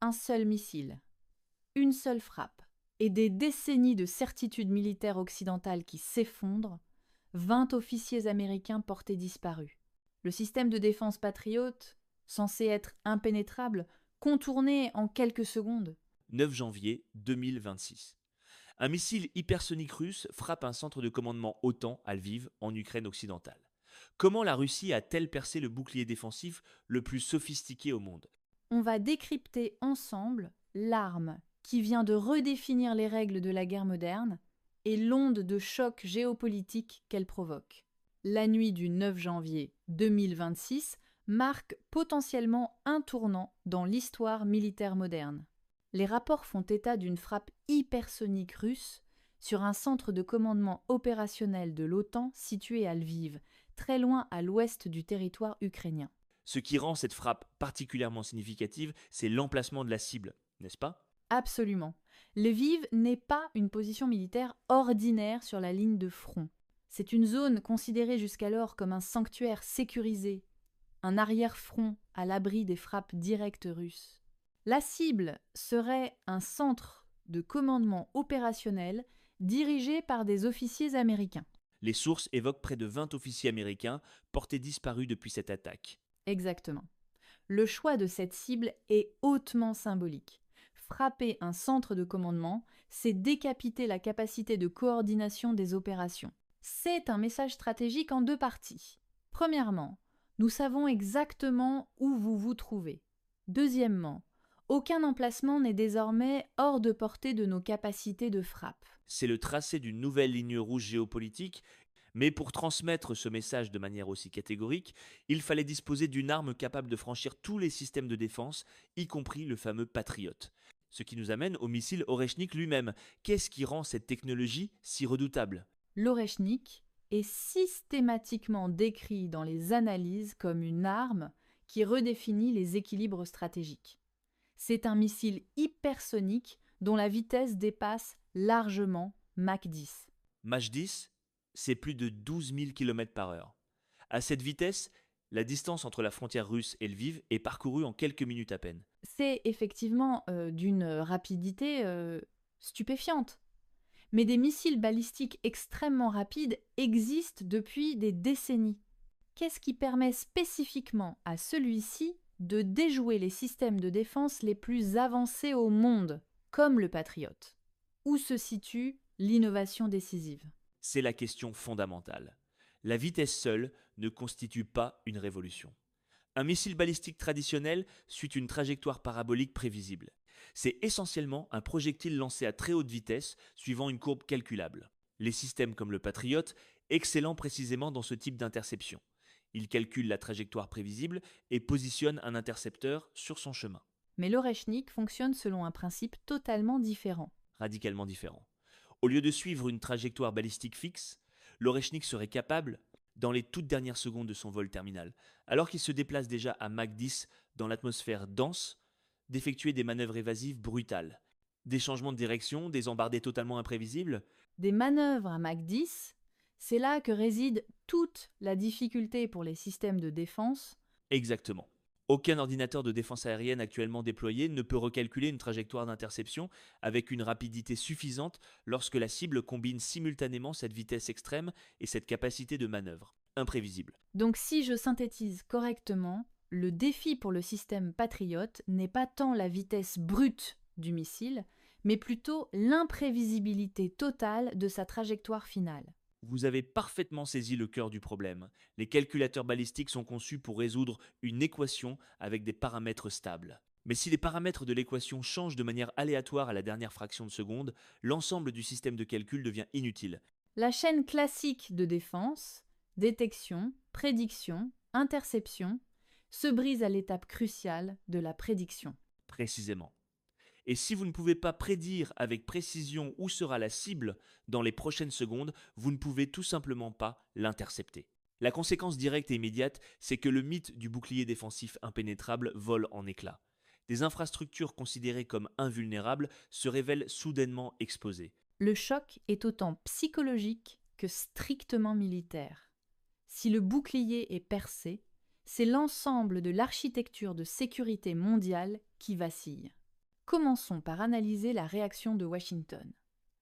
un seul missile, une seule frappe, et des décennies de certitudes militaires occidentales qui s'effondrent, 20 officiers américains portés disparus. Le système de défense Patriot, censé être impénétrable, contourné en quelques secondes. 9 janvier 2026. Un missile hypersonique russe frappe un centre de commandement OTAN à Lviv, en Ukraine occidentale. Comment la Russie a-t-elle percé le bouclier défensif le plus sophistiqué au monde? On va décrypter ensemble l'arme qui vient de redéfinir les règles de la guerre moderne et l'onde de choc géopolitique qu'elle provoque. La nuit du 9 janvier 2026 marque potentiellement un tournant dans l'histoire militaire moderne. Les rapports font état d'une frappe hypersonique russe sur un centre de commandement opérationnel de l'OTAN situé à Lviv, très loin à l'ouest du territoire ukrainien. Ce qui rend cette frappe particulièrement significative, c'est l'emplacement de la cible, n'est-ce pas? Absolument. Lviv n'est pas une position militaire ordinaire sur la ligne de front. C'est une zone considérée jusqu'alors comme un sanctuaire sécurisé, un arrière-front à l'abri des frappes directes russes. La cible serait un centre de commandement opérationnel dirigé par des officiers américains. Les sources évoquent près de 20 officiers américains portés disparus depuis cette attaque. Exactement. Le choix de cette cible est hautement symbolique. Frapper un centre de commandement, c'est décapiter la capacité de coordination des opérations. C'est un message stratégique en deux parties. Premièrement, nous savons exactement où vous vous trouvez. Deuxièmement, aucun emplacement n'est désormais hors de portée de nos capacités de frappe. C'est le tracé d'une nouvelle ligne rouge géopolitique, mais pour transmettre ce message de manière aussi catégorique, il fallait disposer d'une arme capable de franchir tous les systèmes de défense, y compris le fameux Patriot. Ce qui nous amène au missile Oreshnik lui-même. Qu'est-ce qui rend cette technologie si redoutable? L'Oreshnik est systématiquement décrit dans les analyses comme une arme qui redéfinit les équilibres stratégiques. C'est un missile hypersonique dont la vitesse dépasse largement Mach 10. Mach 10, c'est plus de 12 000 km/h. À cette vitesse, la distance entre la frontière russe et Lviv est parcourue en quelques minutes à peine. C'est effectivement d'une rapidité stupéfiante. Mais des missiles balistiques extrêmement rapides existent depuis des décennies. Qu'est-ce qui permet spécifiquement à celui-ci de déjouer les systèmes de défense les plus avancés au monde, comme le Patriot? Où se situe l'innovation décisive? C'est la question fondamentale. La vitesse seule ne constitue pas une révolution. Un missile balistique traditionnel suit une trajectoire parabolique prévisible. C'est essentiellement un projectile lancé à très haute vitesse suivant une courbe calculable. Les systèmes comme le Patriot, excellent précisément dans ce type d'interception. Ils calculent la trajectoire prévisible et positionnent un intercepteur sur son chemin. Mais l'Oreshnik fonctionne selon un principe totalement différent. Radicalement différent. Au lieu de suivre une trajectoire balistique fixe, l'Oreshnik serait capable, dans les toutes dernières secondes de son vol terminal, alors qu'il se déplace déjà à Mach 10 dans l'atmosphère dense, d'effectuer des manœuvres évasives brutales. Des changements de direction, des embardées totalement imprévisibles. Des manœuvres à Mach 10, c'est là que réside toute la difficulté pour les systèmes de défense. Exactement. Aucun ordinateur de défense aérienne actuellement déployé ne peut recalculer une trajectoire d'interception avec une rapidité suffisante lorsque la cible combine simultanément cette vitesse extrême et cette capacité de manœuvre. Imprévisible. Donc si je synthétise correctement, le défi pour le système Patriot n'est pas tant la vitesse brute du missile, mais plutôt l'imprévisibilité totale de sa trajectoire finale. Vous avez parfaitement saisi le cœur du problème. Les calculateurs balistiques sont conçus pour résoudre une équation avec des paramètres stables. Mais si les paramètres de l'équation changent de manière aléatoire à la dernière fraction de seconde, l'ensemble du système de calcul devient inutile. La chaîne classique de défense, détection, prédiction, interception, se brise à l'étape cruciale de la prédiction. Précisément. Et si vous ne pouvez pas prédire avec précision où sera la cible dans les prochaines secondes, vous ne pouvez tout simplement pas l'intercepter. La conséquence directe et immédiate, c'est que le mythe du bouclier défensif impénétrable vole en éclats. Des infrastructures considérées comme invulnérables se révèlent soudainement exposées. Le choc est autant psychologique que strictement militaire. Si le bouclier est percé, c'est l'ensemble de l'architecture de sécurité mondiale qui vacille. Commençons par analyser la réaction de Washington.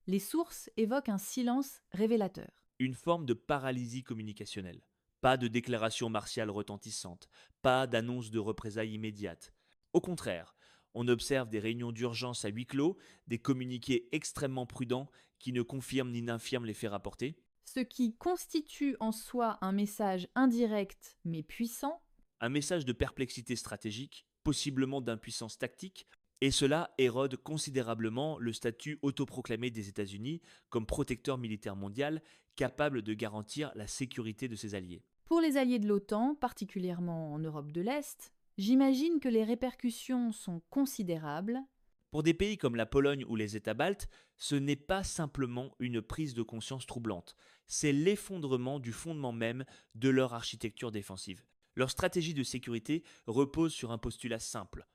Les sources évoquent un silence révélateur. Une forme de paralysie communicationnelle. Pas de déclaration martiale retentissante, pas d'annonce de représailles immédiates. Au contraire, on observe des réunions d'urgence à huis clos, des communiqués extrêmement prudents qui ne confirment ni n'infirment les faits rapportés. Ce qui constitue en soi un message indirect mais puissant. Un message de perplexité stratégique, possiblement d'impuissance tactique, et cela érode considérablement le statut autoproclamé des États-Unis comme protecteur militaire mondial capable de garantir la sécurité de ses alliés. Pour les alliés de l'OTAN, particulièrement en Europe de l'Est, j'imagine que les répercussions sont considérables. Pour des pays comme la Pologne ou les États baltes, ce n'est pas simplement une prise de conscience troublante, c'est l'effondrement du fondement même de leur architecture défensive. Leur stratégie de sécurité repose sur un postulat simple.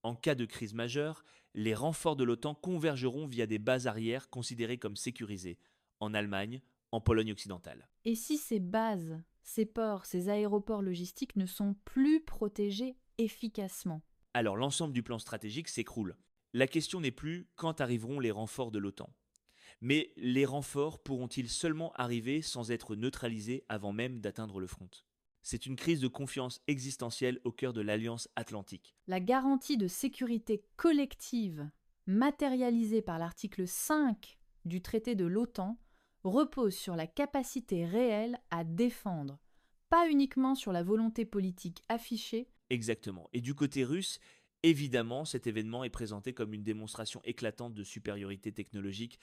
En cas de crise majeure, les renforts de l'OTAN convergeront via des bases arrières considérées comme sécurisées, en Allemagne, en Pologne occidentale. Et si ces bases, ces ports, ces aéroports logistiques ne sont plus protégés efficacement? Alors l'ensemble du plan stratégique s'écroule. La question n'est plus quand arriveront les renforts de l'OTAN. Mais les renforts pourront-ils seulement arriver sans être neutralisés avant même d'atteindre le front? C'est une crise de confiance existentielle au cœur de l'Alliance Atlantique. La garantie de sécurité collective, matérialisée par l'article 5 du traité de l'OTAN, repose sur la capacité réelle à défendre, pas uniquement sur la volonté politique affichée. Exactement. Et du côté russe, évidemment, cet événement est présenté comme une démonstration éclatante de supériorité technologique.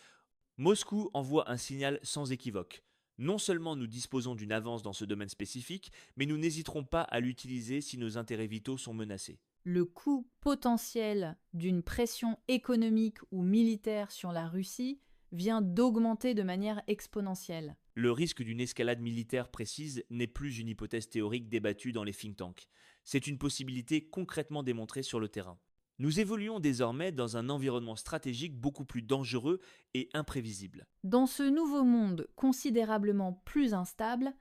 Moscou envoie un signal sans équivoque. Non seulement nous disposons d'une avance dans ce domaine spécifique, mais nous n'hésiterons pas à l'utiliser si nos intérêts vitaux sont menacés. Le coût potentiel d'une pression économique ou militaire sur la Russie vient d'augmenter de manière exponentielle. Le risque d'une escalade militaire précise n'est plus une hypothèse théorique débattue dans les think tanks. C'est une possibilité concrètement démontrée sur le terrain. Nous évoluons désormais dans un environnement stratégique beaucoup plus dangereux et imprévisible. Dans ce nouveau monde considérablement plus instable,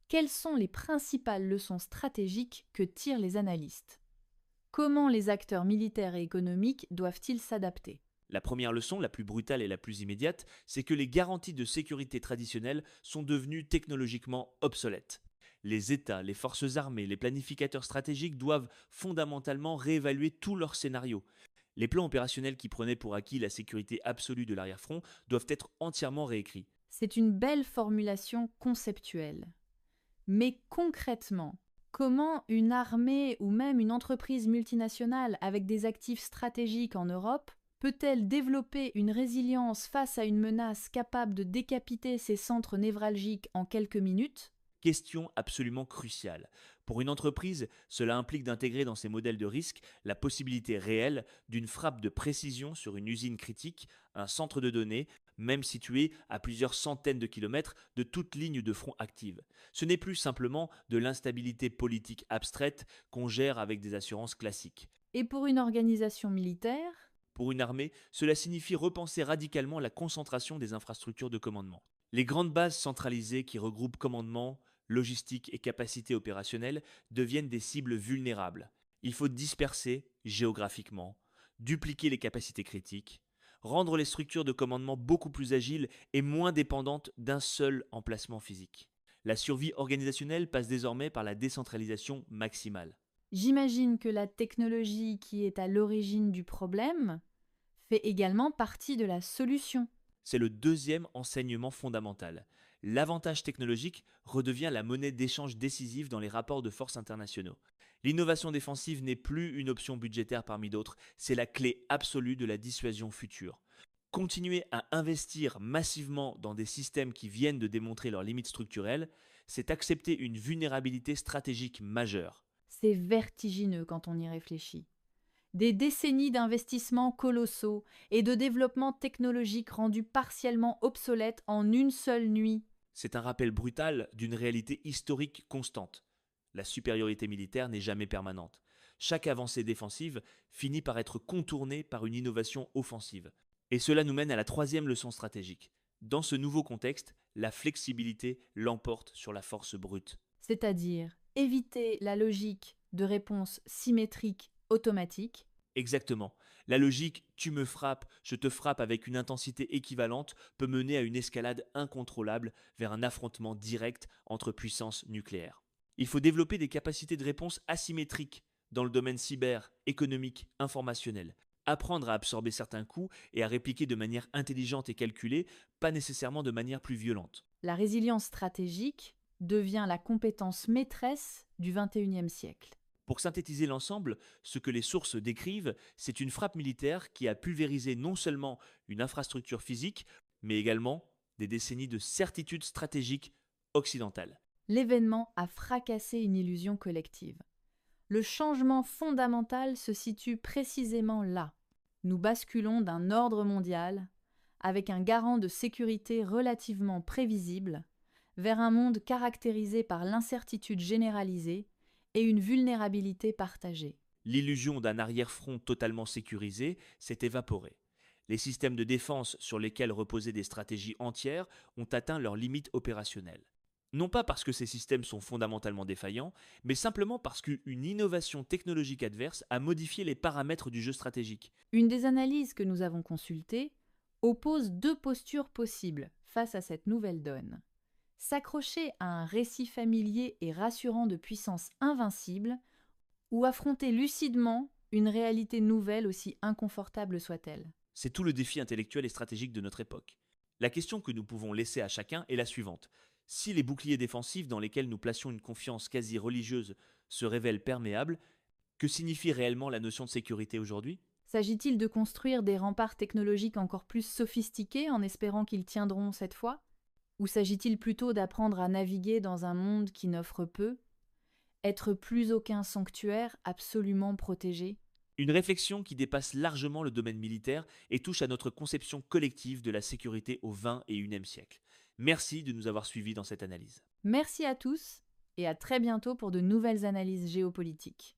quelles sont les principales leçons stratégiques que tirent les analystes? Comment les acteurs militaires et économiques doivent-ils s'adapter? La première leçon, la plus brutale et la plus immédiate, c'est que les garanties de sécurité traditionnelles sont devenues technologiquement obsolètes. Les États, les forces armées, les planificateurs stratégiques doivent fondamentalement réévaluer tous leurs scénarios. Les plans opérationnels qui prenaient pour acquis la sécurité absolue de l'arrière-front doivent être entièrement réécrits. C'est une belle formulation conceptuelle. Mais concrètement, comment une armée ou même une entreprise multinationale avec des actifs stratégiques en Europe peut-elle développer une résilience face à une menace capable de décapiter ses centres névralgiques en quelques minutes? Question absolument cruciale. Pour une entreprise, cela implique d'intégrer dans ses modèles de risque la possibilité réelle d'une frappe de précision sur une usine critique, un centre de données, même situé à plusieurs centaines de kilomètres de toute ligne de front active. Ce n'est plus simplement de l'instabilité politique abstraite qu'on gère avec des assurances classiques. Et pour une organisation militaire? Pour une armée, cela signifie repenser radicalement la concentration des infrastructures de commandement. Les grandes bases centralisées qui regroupent commandement, logistique et capacité opérationnelle deviennent des cibles vulnérables. Il faut disperser géographiquement, dupliquer les capacités critiques, rendre les structures de commandement beaucoup plus agiles et moins dépendantes d'un seul emplacement physique. La survie organisationnelle passe désormais par la décentralisation maximale. J'imagine que la technologie qui est à l'origine du problème fait également partie de la solution. C'est le deuxième enseignement fondamental. L'avantage technologique redevient la monnaie d'échange décisive dans les rapports de force internationaux. L'innovation défensive n'est plus une option budgétaire parmi d'autres, c'est la clé absolue de la dissuasion future. Continuer à investir massivement dans des systèmes qui viennent de démontrer leurs limites structurelles, c'est accepter une vulnérabilité stratégique majeure. C'est vertigineux quand on y réfléchit. Des décennies d'investissements colossaux et de développement technologique rendus partiellement obsolètes en une seule nuit. C'est un rappel brutal d'une réalité historique constante. La supériorité militaire n'est jamais permanente. Chaque avancée défensive finit par être contournée par une innovation offensive. Et cela nous mène à la troisième leçon stratégique. Dans ce nouveau contexte, la flexibilité l'emporte sur la force brute. C'est-à-dire éviter la logique de réponse symétrique automatique. Exactement. La logique tu me frappes, je te frappe avec une intensité équivalente peut mener à une escalade incontrôlable vers un affrontement direct entre puissances nucléaires. Il faut développer des capacités de réponse asymétriques dans le domaine cyber, économique, informationnel. Apprendre à absorber certains coups et à répliquer de manière intelligente et calculée, pas nécessairement de manière plus violente. La résilience stratégique devient la compétence maîtresse du XXIe siècle. Pour synthétiser l'ensemble, ce que les sources décrivent, c'est une frappe militaire qui a pulvérisé non seulement une infrastructure physique, mais également des décennies de certitudes stratégiques occidentales. L'événement a fracassé une illusion collective. Le changement fondamental se situe précisément là. Nous basculons d'un ordre mondial, avec un garant de sécurité relativement prévisible, vers un monde caractérisé par l'incertitude généralisée et une vulnérabilité partagée. L'illusion d'un arrière-front totalement sécurisé s'est évaporée. Les systèmes de défense sur lesquels reposaient des stratégies entières ont atteint leurs limites opérationnelles. Non pas parce que ces systèmes sont fondamentalement défaillants, mais simplement parce qu'une innovation technologique adverse a modifié les paramètres du jeu stratégique. Une des analyses que nous avons consultées oppose deux postures possibles face à cette nouvelle donne. S'accrocher à un récit familier et rassurant de puissance invincible, ou affronter lucidement une réalité nouvelle aussi inconfortable soit-elle. C'est tout le défi intellectuel et stratégique de notre époque. La question que nous pouvons laisser à chacun est la suivante. Si les boucliers défensifs dans lesquels nous placions une confiance quasi religieuse se révèlent perméables, que signifie réellement la notion de sécurité aujourd'hui ? S'agit-il de construire des remparts technologiques encore plus sophistiqués en espérant qu'ils tiendront cette fois ? Ou s'agit-il plutôt d'apprendre à naviguer dans un monde qui n'offre peu, être plus aucun sanctuaire absolument protégé ? Une réflexion qui dépasse largement le domaine militaire et touche à notre conception collective de la sécurité au XXIe siècle. Merci de nous avoir suivis dans cette analyse. Merci à tous et à très bientôt pour de nouvelles analyses géopolitiques.